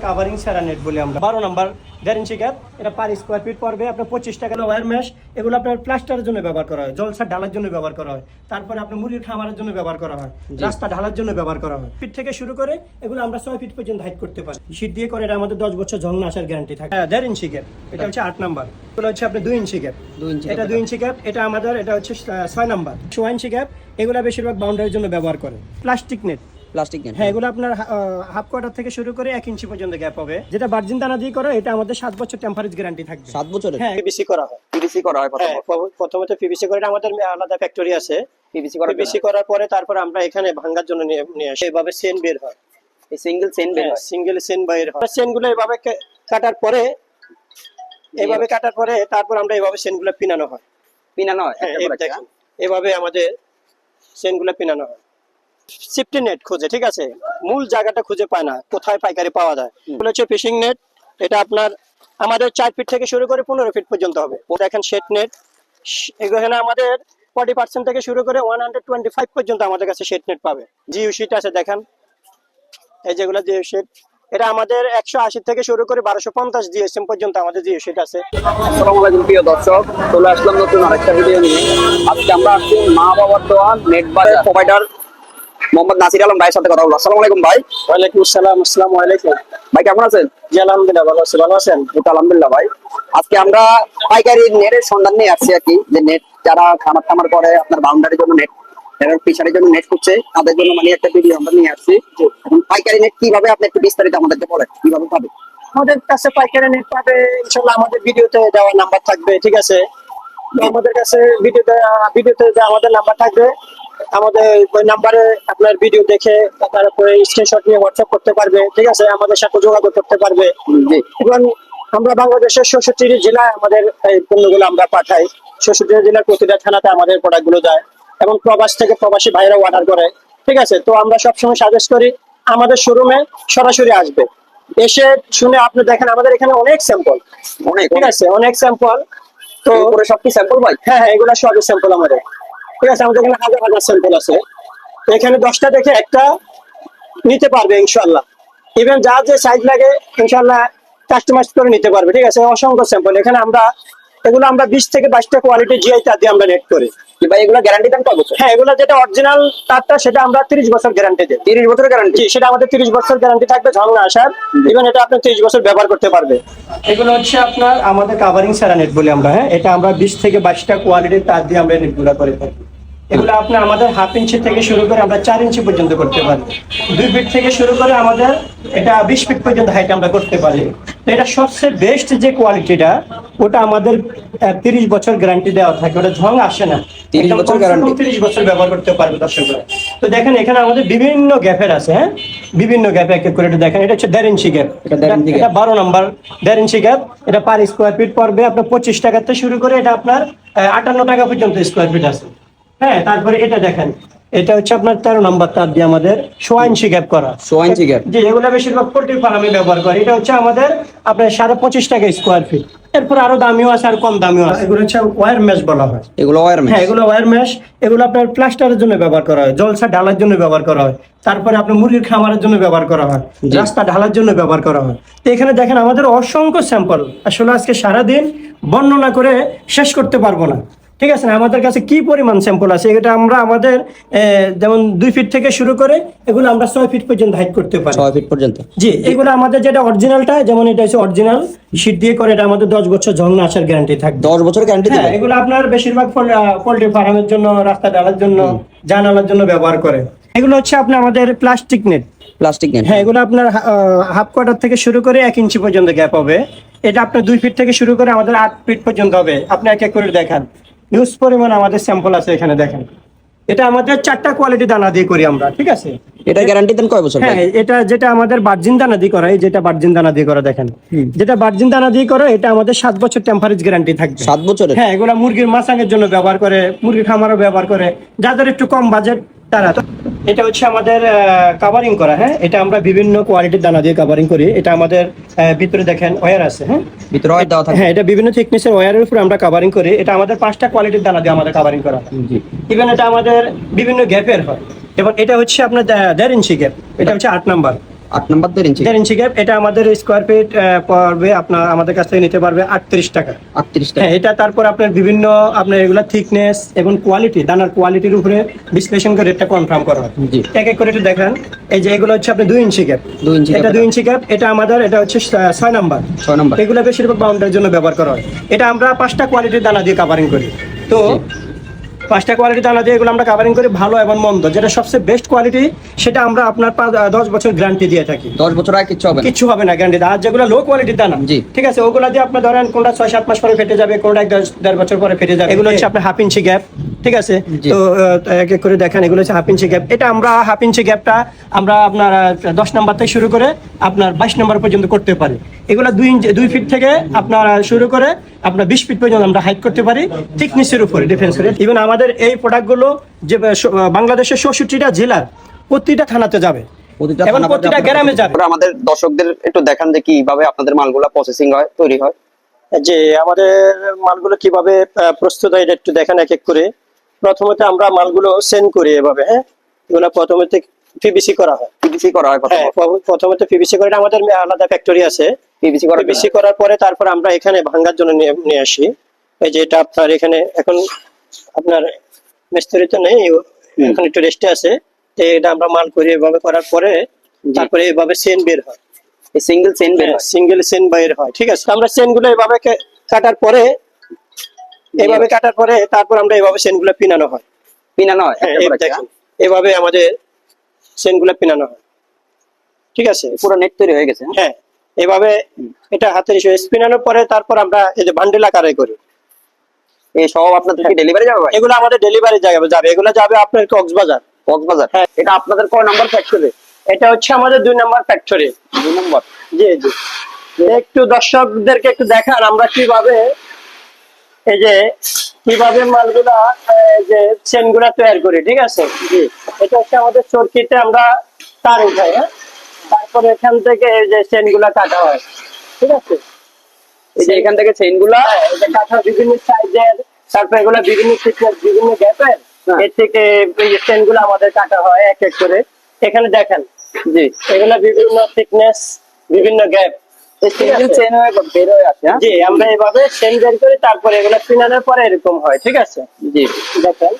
Covering ছাড়া net বলি আমরা 12 নাম্বার 1.5 ইঞ্চি গ্যাপ। এটা পার স্কোয়ার ফিট পড়বে আপনার 25 টাকা। ওয়্যার মেশ এগুলো আপনার প্লাস্টারের জন্য ব্যবহার করা হয়, জলসা ঢালার জন্য ব্যবহার করা হয়, তারপরে আপনার মুরগির খামারের জন্য ব্যবহার করা হয়, রাস্তা ঢালার জন্য ব্যবহার করা হয়। ফিট থেকে শুরু করে এগুলো আমরা 6 ফিট পর্যন্ত হাইট করতে পারি। শীট দিয়ে করে এটা আমাদের 10 বছর জং না আসার গ্যারান্টি থাকে। 1.5 ইঞ্চি গ্যাপ এটা হচ্ছে 8 নাম্বার। এগুলো হচ্ছে আপনার 2 ইঞ্চি গ্যাপ। এটা 2 ইঞ্চি গ্যাপ এটা আমাদের এটা হচ্ছে 6 নাম্বার। 6 ইঞ্চি গ্যাপ এগুলো বেশিরভাগ বাউন্ডারির জন্য ব্যবহার করে। প্লাস্টিক নেট হ্যাঁ, এগুলো আপনার হাফ কোয়ার্টার থেকে শুরু করে 1 ইঞ্চি পর্যন্ত গ্যাপ হবে। যেটা ভার্জিন দানা দিয়ে করা এটা আমাদের 7 বছর টেম্পারেজ গ্যারান্টি থাকবে। 7 বছরের? হ্যাঁ, পিভিসি করা হয়। প্রথমত পিভিসি করে এটা আমাদের আলাদা ফ্যাক্টরি আছে। পিভিসি করার পরে তারপর আমরা এখানে ভাঙার জন্য নিয়ে আসি। এভাবে চেইন বের হয়, এই সিঙ্গেল চেইন বের হয়, সিঙ্গেল চেইন বের হয়। চেইনগুলো এভাবে কাটার পরে তারপর আমরা এভাবে চেইনগুলো পিনানো হয়। এভাবে আমাদের চেইনগুলো পিনানো হয়। সেফটি নেট খুঁজে, ঠিক আছে, মূল জায়গাটা খুঁজে পায় না, কোথায় পাইকারি পাওয়া যায়। এগুলো হচ্ছে ফিশিং নেট। এটা আপনার আমাদের 4 ফিট থেকে শুরু করে 15 ফিট পর্যন্ত হবে। দেখেন শেড নেট, এখানে আমাদের 40% থেকে শুরু করে 125 পর্যন্ত আমাদের কাছে শেড নেট পাবে। জিও শিট আছে, দেখেন এই যেগুলো জিও শিট। এটা আমাদের 180 থেকে শুরু করে 1250 জিএসএম পর্যন্ত আমাদের জিও শিট আছে। আসসালামু আলাইকুম প্রিয় দর্শক, চলে আসলাম নতুন আরেকটা ভিডিও নিয়ে। আজকে আমরা আসছি মা বাবার দোয়ান নেট বাজার প্রোভাইডার মোহাম্মদ নাসির আলম ভাইয়ের সাথে কথা বলবো। আসসালামু আলাইকুম ভাই। ওয়ালাইকুম আসসালাম। আসসালামু আলাইকুম ভাই, কেমন আছেন? জি আলহামদুলিল্লাহ ভালো আছি। ভালো আছেন? আলহামদুলিল্লাহ ভাই। আজকে আমরা পাইকারি নেটের সন্ধান নিয়ে আসছি আর কি, যে নেট যারা খামার করে আপনার বাউন্ডারির জন্য নেট, ফিশারির জন্য নেট করছে, তাদের জন্য মানে একটা ভিডিও আমরা নিয়ে আসছি। এখন পাইকারি নেট কিভাবে, আপনি একটু বিস্তারিত আমাদেরকে বলেন কিভাবে পাবে? আমাদের কাছে পাইকারি নেট পাবে ইনশাআল্লাহ, আমাদের ভিডিওতে দেওয়া নাম্বার থাকবে, ঠিক আছে। আমাদের কাছে ভিডিওতে আমাদের নাম্বার থাকবে। আমাদের ওই নাম্বারে আপনার ভিডিও দেখে তারপরে স্ক্রিনশট নিয়ে হোয়াটসঅ্যাপ করতে পারবে, ঠিক আছে, আমাদের সাথে যোগাযোগ করতে পারবে। এবং আমরা বাংলাদেশের 66 জেলায় আমাদের এই পণ্যগুলো আমরা পাঠাই। 66 জেলার প্রতিটা থানাতে আমাদের প্রোডাক্টগুলো যায় এবং প্রবাস থেকে প্রবাসী ভাইরা অর্ডার করে, ঠিক আছে। তো আমরা সবসময় সাজেস্ট করি আমাদের শোরুমে সরাসরি আসবে, এসে শুনে আপনি দেখেন আমাদের এখানে অনেক স্যাম্পল, ঠিক আছে, অনেক স্যাম্পল। তো সব কি স্যাম্পল ভাই? হ্যাঁ, এগুলো সবই স্যাম্পল আমাদের, ঠিক আছে। আমাদের এখানে হাজার হাজার স্যাম্পল আছে। এখানে 10টা দেখে একটা নিতে পারবে ইনশাআল্লাহ। ইভেন যা যে সাইজ লাগে ইনশাআল্লাহ কাস্টমাইজ করে নিতে পারবে, ঠিক আছে। অসংখ্য স্যাম্পল এখানে আমরা 20 থেকে 22টা কোয়ালিটি জিআই তার দিয়ে আমরা নেট করি। ভাই, এগুলো গ্যারান্টি দেন কত বছর? হ্যাঁ, এগুলো যেটা অরিজিনাল তারটা সেটা আমরা 30 বছর গ্যারান্টি দিই। 30 বছরের গ্যারান্টি? সেটা আমাদের 30 বছর গ্যারান্টি থাকবে, ঝং না আসার। ইভেন এটা আপনি 30 বছর ব্যবহার করতে পারবে। এগুলো হচ্ছে আপনার আমাদের কাভারিং ছাড়া নেট বলি আমরা। হ্যাঁ, এটা আমরা 20 থেকে 22টা কোয়ালিটির তার দিয়ে আমরা নেটগুলো করে থাকি। এগুলো আপনার আমাদের 1/2 ইঞ্চি থেকে শুরু করে আমরা 4 ইঞ্চি পর্যন্ত করতে পারি। 2 ফিট থেকে শুরু করে আমাদের এটা 20 ফিট পর্যন্ত হাইট আমরা করতে পারি। তো এটা সবচেয়ে বেস্ট যে কোয়ালিটিটা, ওটা আমাদের 30 বছর গ্যারান্টি দেওয়া থাকে, ওটা ঝং আসে না। 30 বছর গ্যারান্টি, 30 বছর ব্যবহার করতে পারবে দর্শকরা। তো দেখেন এখানে আমাদের বিভিন্ন গ্যাপের আছে। হ্যাঁ, বিভিন্ন গ্যাপে এক এক করে এটা দেখেন। এটা হচ্ছে 1.5 ইঞ্চি গ্যাপ। এটা 12 নাম্বার 1.5 ইঞ্চি গ্যাপ। এটা পার স্কোয়ার ফিট পড়বে আপনার 25 টাকা থেকে শুরু করে এটা আপনার 58 টাকা পর্যন্ত স্কোয়ার ফিট আছে। হ্যাঁ, তারপরে এটা দেখেন, এটা হচ্ছে আপনার 13 নাম্বার তার দিয়ে আমাদের 6 ইঞ্চি গ্যাপ করা। 6 ইঞ্চি গ্যাপ, জি, এগুলো বেশিরভাগ পোল্ট্রি ফার্মে ব্যবহার করে। এটা হচ্ছে আমাদের আপনার 25.5 টাকা স্কোয়ার ফিট। এরপর আরো দামিও আছে আর কম দামিও আছে। এগুলো হচ্ছে ওয়্যার মেশ বলা হয়। এগুলো ওয়্যার মেশ? হ্যাঁ, এগুলো ওয়্যার মেশ। এগুলো আপনার প্লাস্টারের জন্য ব্যবহার করা হয়, জলসা ঢালার জন্য ব্যবহার করা হয়, তারপরে আপনার মুরগির খামারের জন্য ব্যবহার করা হয়, রাস্তা ঢালার জন্য ব্যবহার করা হয়। তো এখানে দেখেন আমাদের অসংখ্য স্যাম্পল, আসলে আজকে সারাদিন বর্ণনা করে শেষ করতে পারবো না, ঠিক আছে। আমাদের কাছে কি পরিমাণ স্যাম্পল আছে, এটা আমরা আমাদের যেমন 2 ফিট থেকে শুরু করে এগুলো আমরা 6 ফিট পর্যন্ত হাইট করতে পারি। 6 ফিট পর্যন্ত? জি। এগুলো আমাদের যেটা অরিজিনালটা, যেমন এটা হচ্ছে অরিজিনাল শীট দিয়ে করে, এটা আমাদের 10 বছর ঝং না আসার গ্যারান্টি থাকে। 10 বছর গ্যারান্টি দিবে? এগুলো আপনার বেশিরভাগ পোল্ট্রি ফার্মের জন্য, রাস্তা ঢালার জন্য, জানালার জন্য ব্যবহার করে। এগুলো হচ্ছে আপনার আমাদের প্লাস্টিক নেট। Plastic net? হ্যাঁ, এগুলো আপনার হাফ কোয়ার্টার থেকে শুরু করে 1 ইঞ্চি পর্যন্ত গ্যাপ হবে। এটা আপনার 2 ফিট থেকে শুরু করে আমাদের 8 ফিট পর্যন্ত হবে। আপনি এক এক করে দেখান, নিউজ পরিমাণ আমাদের স্যাম্পল আছে এখানে দেখেন। এটা আমাদের 4টা কোয়ালিটি দানা দিয়ে করি আমরা, ঠিক আছে। এটা গ্যারান্টি দেন কয় বছর? হ্যাঁ, এটা যেটা আমাদের ভার্জিন দানা দিয়ে করা, যেটা ভার্জিন দানা দিয়ে করা দেখেন, যেটা ভার্জিন দানা দিয়ে করা, এটা আমাদের 7 বছর টেম্পারেজ গ্যারান্টি থাকবে। 7 বছরের? হ্যাঁ, এগুলা মুরগির মাছাঙের জন্য ব্যবহার করে, মুরগির খামারও ব্যবহার করে, যাদের একটু কম বাজেট তারা। তো এটা হচ্ছে আমাদের কাভারিং করা। হ্যাঁ, এটা আমরা বিভিন্ন কোয়ালিটির দানা দিয়ে কাভারিং করি। এটা আমাদের ভিতরে দেখেন ওয়্যার আছে। হ্যাঁ, ভিতরে ওয়্যার দেওয়া থাকে? হ্যাঁ, এটা বিভিন্ন থিকনেসের ওয়্যারের উপর আমরা কাভারিং করি। এটা আমাদের 5টা কোয়ালিটির দানা দিয়ে আমাদের কাভারিং করা হয়। ইভেন এটা আমাদের বিভিন্ন গ্যাপের হয়। এবং এটা হচ্ছে আপনার 1.5 ইঞ্চি গ্যাপ। এটা হচ্ছে 8 নাম্বার। 8 নাম্বার 1.5 ইঞ্চি 1.5 ইঞ্চি গ্যাপ, এটা আমাদের স্কোয়ার ফিট পড়বে আপনার আমাদের কাছ থেকে নিতে পারবে 38 টাকা। 38 টাকা। হ্যাঁ, এটা তারপর আপনার বিভিন্ন আপনার এগুলা থিকনেস এবং কোয়ালিটি, দানার কোয়ালিটির উপরে বিশ্লেষণ করে এটা কনফার্ম করা হয়। জি। এক এক করে একটু দেখান। এই যে এগুলো হচ্ছে আপনার 2 ইঞ্চি গ্যাপ, 2 ইঞ্চি এটা 2 ইঞ্চি গ্যাপ, এটা আমাদের এটা হচ্ছে 6 নাম্বার। 6 নাম্বার। এগুলো বেশিরভাগ বাউন্ডারির জন্য ব্যবহার করা হয়। এটা আমরা 5টা কোয়ালিটির দানা দিয়ে কাভারিং করি। তো 5টা কোয়ালিটি দানা দিয়ে এগুলো আমরা কাভারিং করি, ভালো এবং মন্দ। যেটা সবচেয়ে বেস্ট কোয়ালিটি সেটা আমরা আপনার 10 বছর গ্যারান্টি দিয়ে থাকি। 10 বছর আগে কিছু হবে না। কিছু হবে না গ্যারান্টি। আর যেগুলো লো কোয়ালিটির দানা, জি। ঠিক আছে, ওগুলা দিয়ে আপনি ধরেন কোনটা 6-7 মাস পরে ফেটে যাবে, কোনটা 1.5 বছর পরে ফেটে যাবে। এগুলো হচ্ছে আপনার 1/2 ইঞ্চি গ্যাপ, ঠিক আছে। জি। তো এক এক করে দেখেন, এগুলো হচ্ছে 1/2 ইঞ্চি গ্যাপ। এটা আমরা 1/2 ইঞ্চি গ্যাপটা আমরা আপনার 10 নাম্বার থেকে শুরু করে আপনার 22 নাম্বার পর্যন্ত করতে পারি। এগুলো 2 ফিট থেকে আপনার শুরু করে আপনার 20 ফিট পর্যন্ত আমরা হাইট করতে পারি, থিকনেসের উপরে ডিফেন্স করে। ইভেন আমাদের এই প্রোডাক্টগুলো যে বাংলাদেশের 66টা জেলার প্রতিটা থানাতে যাবে এবং প্রতিটা গ্রামে যাবে। আমাদের দর্শকদের একটু দেখান যে কিভাবে আপনাদের মালগুলা প্রসেসিং হয়, তৈরি হয়। যে আমাদের মালগুলো কিভাবে প্রস্তুত হয় এটা একটু দেখেন এক এক করে। প্রথমত আমরা মালগুলো সেন্ড করি এভাবে। হ্যাঁ, এগুলো প্রথমে পিভিসি করা হয়। পিভিসি করা হয় হ্যাঁ, প্রথমত পিভিসি করে, এটা আমাদের আলাদা ফ্যাক্টরি আছে। পিভিসি করার পরে তারপর আমরা এখানে ভাঙার জন্য নিয়ে আসি। এই যে এটা আপনার এখানে এখন আপনার মিস্ত্রি তো নেই, এখন একটু রেস্টে আছে। তো এটা আমরা মাল করি, এভাবে করার পরে তারপরে এভাবে সেন বের হয়, সিঙ্গেল চেইন বের হয়। সিঙ্গেল সেন বের হয়, ঠিক আছে। আমরা সেন গুলো এভাবে কাটার পরে তারপর আমরা এভাবে সেন গুলো পিনানো হয়। পিনানো হয় হ্যাঁ, একটা করে, দেখেন এভাবে আমাদের সেন গুলো পিনানো হয়, ঠিক আছে। পুরো নেট তৈরি হয়ে গেছে। হ্যাঁ, এভাবে এটা হাতে স্পিনানোর পরে তারপর আমরা এই যে বান্ডেল আকারে করি। এই সব আপনাদের কি ডেলিভারি যাবে ভাই? এগুলো আমাদের ডেলিভারি যাবে, এগুলো যাবে আপনার কক্সবাজার। কক্সবাজার। হ্যাঁ। এটা আপনাদের কয় নাম্বার ফ্যাক্টরি? এটা হচ্ছে আমাদের 2 নাম্বার ফ্যাক্টরি। 2 নম্বর। জি জি। একটু দর্শকদেরকে একটু দেখান আমরা কিভাবে এই যে কিভাবে মালগুলা যে চেনগুলা তৈরি করি, ঠিক আছে। জি, এটা হচ্ছে আমাদের চরকিতে আমরা তার উঠাই। হ্যাঁ, তারপরে এখান থেকে এই যে চেনগুলা কাটা হয়, ঠিক আছে। এই যে এখান থেকে চেইনগুলা এটা কাটা বিভিন্ন সাইজের, তারপর এগুলা বিভিন্ন থিকনেস, বিভিন্ন গ্যাপের। এর থেকে এই যে চেনগুলো আমাদের কাটা হয় এক এক করে। এখানে দেখেন, জি এগুলা বিভিন্ন থিকনেস, বিভিন্ন গ্যাপ। সিঙ্গেল চেইন হয়ে বের হয়ে আসে। জি, আমরা এভাবে চেন বের করি, তারপরে এগুলা পিনানোর পরে এরকম হয়, ঠিক আছে। জি দেখেন,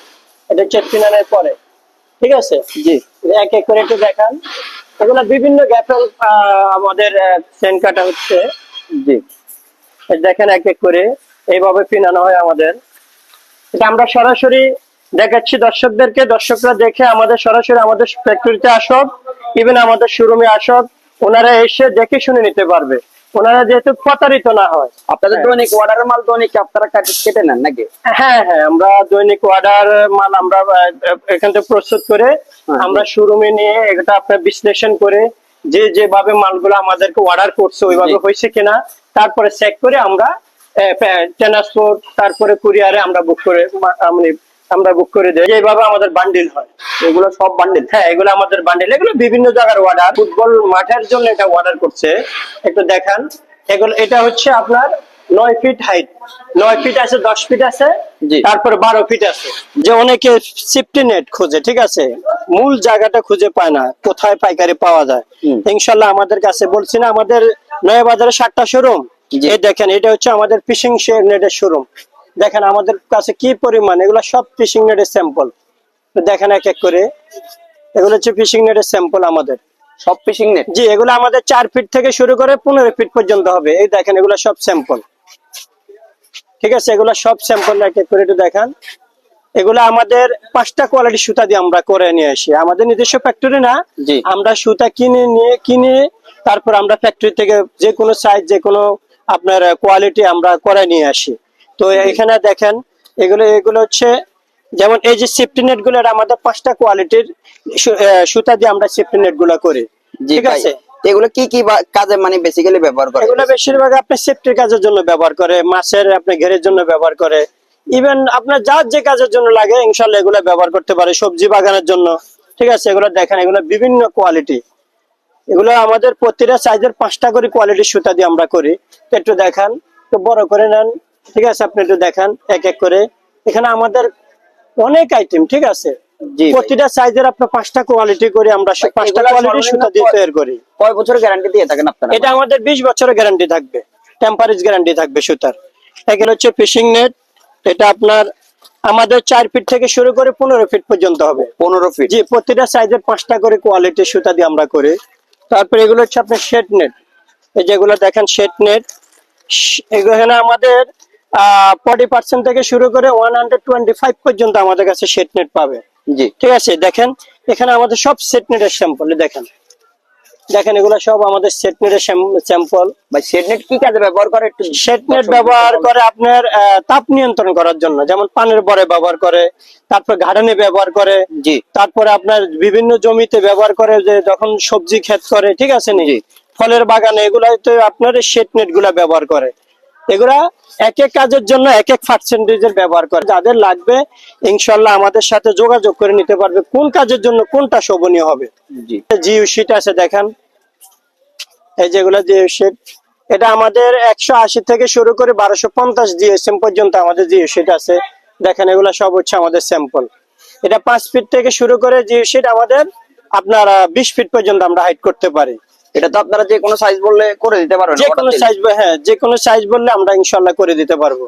এটা হচ্ছে পিনানোর পরে, ঠিক আছে। জি এক এক করে একটু দেখান। এগুলা বিভিন্ন গ্যাপের আমাদের চেন কাটা হচ্ছে। জি দেখেন এক এক করে এইভাবে পিনানো হয় আমাদের। এটা আমরা সরাসরি দেখাচ্ছি দর্শকদেরকে, দর্শকরা দেখে আমাদের সরাসরি আমাদের ফ্যাক্টরিতে আসক, ইভেন আমাদের শোরুমে আসক, ওনারা এসে দেখে শুনে নিতে পারবে, ওনারা যেহেতু প্রতারিত না হয়। আপনাদের দৈনিক অর্ডারের মাল দৈনিক আপনারা কেটে নেন নাকি? হ্যাঁ হ্যাঁ, আমরা দৈনিক অর্ডার মাল আমরা এখান থেকে প্রস্তুত করে আমরা শোরুমে নিয়ে এটা আপনার বিশ্লেষণ করে যেভাবে মালগুলো আমাদেরকে অর্ডার করছে ওইভাবে হয়েছে কিনা তারপরে চেক করে আমরা ট্রান্সপোর্ট তারপরে কুরিয়ারে আমরা বুক করে দেই। এইভাবে আমাদের বান্ডিল হয়। এগুলো সব বান্ডেল? হ্যাঁ, এগুলো আমাদের বান্ডিল। এগুলো বিভিন্ন জায়গার অর্ডার, ফুটবল মাঠের জন্য এটা অর্ডার করছে। একটু দেখান, এগুলো এটা হচ্ছে আপনার 9 ফিট হাইট, 9 ফিট আছে, 10 ফিট আছে, তারপরে 12 ফিট আছে। যে অনেকে সেফটি নেট খোঁজে, ঠিক আছে, মূল জায়গাটা খুঁজে পায় না, কোথায় পাইকারি পাওয়া যায়। ইনশাল্লাহ আমাদের কাছে, বলছি না, আমাদের নয়া বাজারে 7টা শোরুম। এই দেখেন, এটা হচ্ছে আমাদের ফিশিং নেটের শোরুম। দেখেন আমাদের কাছে কি পরিমাণ, এগুলো সব ফিশিং নেটের স্যাম্পল। দেখেন এক এক করে, এগুলো হচ্ছে ফিশিং নেটের স্যাম্পল আমাদের। সব ফিশিং নেট? জি, এগুলো আমাদের 4 ফিট থেকে শুরু করে 15 ফিট পর্যন্ত হবে। এই দেখেন, এগুলো সব স্যাম্পল, ঠিক আছে। এগুলো সব স্যাম্পল এক এক করে একটু দেখান। এগুলো আমাদের 5টা কোয়ালিটি সুতা দিয়ে আমরা করে নিয়ে আসি। আমাদের নিজস্ব ফ্যাক্টরি না, আমরা সুতা কিনে তারপর আমরা ফ্যাক্টরি থেকে যে কোনো সাইজ, যে কোনো আপনার কোয়ালিটি আমরা করে নিয়ে আসি। তো এখানে দেখেন, এগুলো হচ্ছে যেমন এই যে সেফটি নেট গুলো, আমাদের 5টা কোয়ালিটির সুতা দিয়ে আমরা সেফটি নেট গুলো করি, ঠিক আছে। এগুলো কি কি কাজে মানে বেসিক্যালি ব্যবহার করে? এগুলো বেশিরভাগ আপনার সেফটির কাজের জন্য ব্যবহার করে, মাছের আপনার ঘেরের জন্য ব্যবহার করে, ইভেন আপনার যার যে কাজের জন্য লাগে ইনশাল্লাহ এগুলো ব্যবহার করতে পারে, সবজি বাগানের জন্য, ঠিক আছে। এগুলো দেখেন, এগুলো বিভিন্ন কোয়ালিটি। এগুলো আমাদের প্রতিটা সাইজের 5টা করে কোয়ালিটির সুতা দিয়ে আমরা করি। তো একটু দেখান, তো বড় করে নেন, ঠিক আছে। আপনি একটু দেখান এক এক করে। এখানে আমাদের অনেক আইটেম, ঠিক আছে। জি ভাই। প্রতিটা সাইজের আপনার 5টা কোয়ালিটি করে আমরা ভাই, 5টা এগুলা কোয়ালিটির সর্বনিম্ন সুতা দিয়ে তৈরি করি। কয় বছরের গ্যারান্টি দিয়ে থাকেন আপনারা? এটা আমাদের 20 বছরের গ্যারান্টি থাকবে, টেম্পারেজ গ্যারান্টি থাকবে সুতার। এগুলো হচ্ছে ফিশিং নেট, এটা আপনার আমাদের 4 ফিট থেকে শুরু করে 15 ফিট পর্যন্ত হবে। 15 ফিট। জি, প্রতিটা সাইজের 5টা করে কোয়ালিটির সুতা দিয়ে আমরা করি। তারপরে এগুলো হচ্ছে আপনার শেড নেট, এই যেগুলো দেখেন শেড নেট, এখানে আমাদের 40% থেকে শুরু করে 125 পর্যন্ত আমাদের কাছে শেড নেট পাবে। জি ঠিক আছে, দেখেন এখানে আমাদের সব সেট নেটের স্যাম্পল দেখেন, দেখেন এগুলো সব আমাদের সেট নেটের স্যাম্পল। ভাই, শেড নেট কি কাজে ব্যবহার করে একটু? সেট নেট ব্যবহার করে আপনার তাপ নিয়ন্ত্রণ করার জন্য, যেমন পানের বরে ব্যবহার করে, তারপর গার্ডেনে ব্যবহার করে, জি তারপরে আপনার বিভিন্ন জমিতে ব্যবহার করে, যে যখন সবজি ক্ষেত করে, ঠিক আছে নি, জি। ফলের বাগানে, এগুলাতে আপনার সেট নেট গুলা ব্যবহার করে। এগুলা এক এক কাজের জন্য এক এক পার্সেন্টেজের ব্যবহার করে। যাদের লাগবে ইনশাল্লাহ আমাদের সাথে যোগাযোগ করে নিতে পারবে কোন কাজের জন্য কোনটা শোভনীয় হবে। জি জিও শিট আছে দেখেন, এই যেগুলো জিও শিট, এটা আমাদের 180 থেকে শুরু করে 1250 জিএসএম পর্যন্ত আমাদের জিও শিট আছে। দেখেন এগুলো সব হচ্ছে আমাদের স্যাম্পল। এটা 5 ফিট থেকে শুরু করে জিও শিট আমাদের আপনার 20 ফিট পর্যন্ত আমরা হাইট করতে পারি। এটা তো আপনারা যে কোনো সাইজ বললে করে দিতে পারবেন, যে order কোনো দিলে। সাইজ, হ্যাঁ যে কোনো সাইজ বললে আমরা ইনশাল্লাহ করে দিতে পারবো।